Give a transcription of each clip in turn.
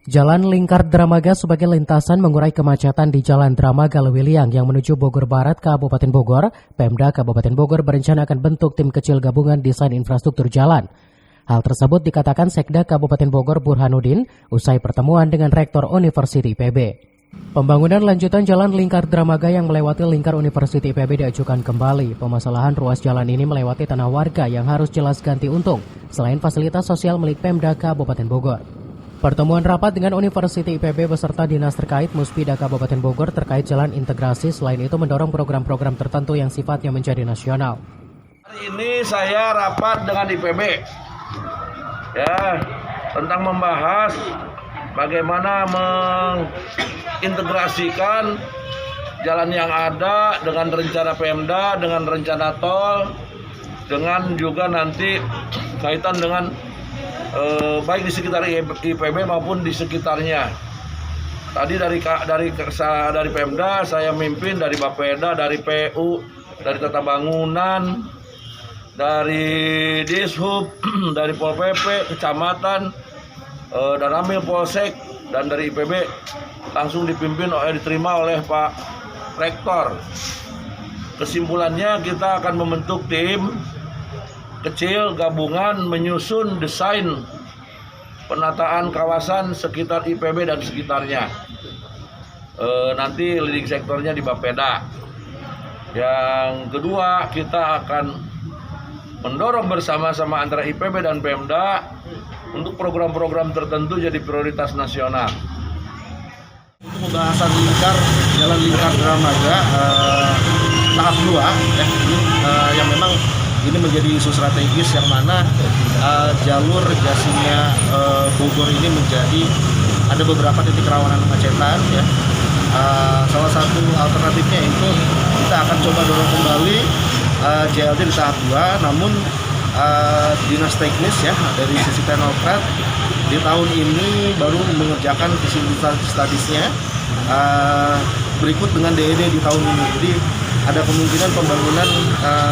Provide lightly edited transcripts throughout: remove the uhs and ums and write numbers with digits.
Jalan Lingkar Dramaga sebagai lintasan mengurai kemacetan di Jalan Dramaga Lewiliang yang menuju Bogor Barat, Kabupaten Bogor. Pemda Kabupaten Bogor berencana akan bentuk tim kecil gabungan desain infrastruktur jalan. Hal tersebut dikatakan Sekda Kabupaten Bogor Burhanuddin usai pertemuan dengan Rektor Universiti IPB. Pembangunan lanjutan Jalan Lingkar Dramaga yang melewati Lingkar Universiti IPB diajukan kembali. Pemasalahan ruas jalan ini melewati tanah warga yang harus jelas ganti untung, selain fasilitas sosial milik Pemda Kabupaten Bogor. Pertemuan rapat dengan Universiti IPB beserta dinas terkait Muspida Kabupaten Bogor terkait jalan integrasi, selain itu mendorong program-program tertentu yang sifatnya menjadi nasional. Hari ini saya rapat dengan IPB tentang membahas bagaimana mengintegrasikan jalan yang ada dengan rencana Pemda, dengan rencana tol, dengan juga nanti kaitan dengan baik di sekitar IPB maupun di sekitarnya. Tadi dari Pemda saya mimpin, dari Bapeda, dari PU, dari Tata Bangunan, dari Dishub, dari Pol PP, Kecamatan, dan Ramil Polsek, dan dari IPB langsung diterima oleh Pak Rektor. Kesimpulannya kita akan membentuk tim kecil gabungan menyusun desain penataan kawasan sekitar IPB dan sekitarnya. Nanti leading sektornya di Bapeda. Yang kedua, kita akan mendorong bersama-sama antara IPB dan Pemda untuk program-program tertentu jadi prioritas nasional. Untuk pembahasan Jalan Lingkar Dramaga tahap 2 yang memang ini menjadi isu strategis yang mana jalur Jasinnya Bogor ini menjadi ada beberapa titik rawanan kemacetan ya. Salah satu alternatifnya itu kita akan coba dorong kembali JLD di tahap 2, namun dinas teknis ya dari sisi teknokrat di tahun ini baru mengerjakan visibility studies-nya berikut dengan DED di tahun ini. Jadi ada kemungkinan pembangunan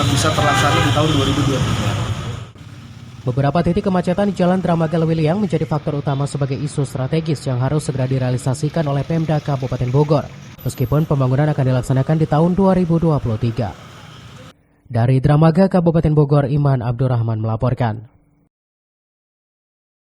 bisa terlaksana di tahun 2023. Beberapa titik kemacetan di Jalan Dramaga Lewiliang menjadi faktor utama sebagai isu strategis yang harus segera direalisasikan oleh Pemda Kabupaten Bogor, meskipun pembangunan akan dilaksanakan di tahun 2023. Dari Dramaga Kabupaten Bogor, Iman Abdurrahman melaporkan.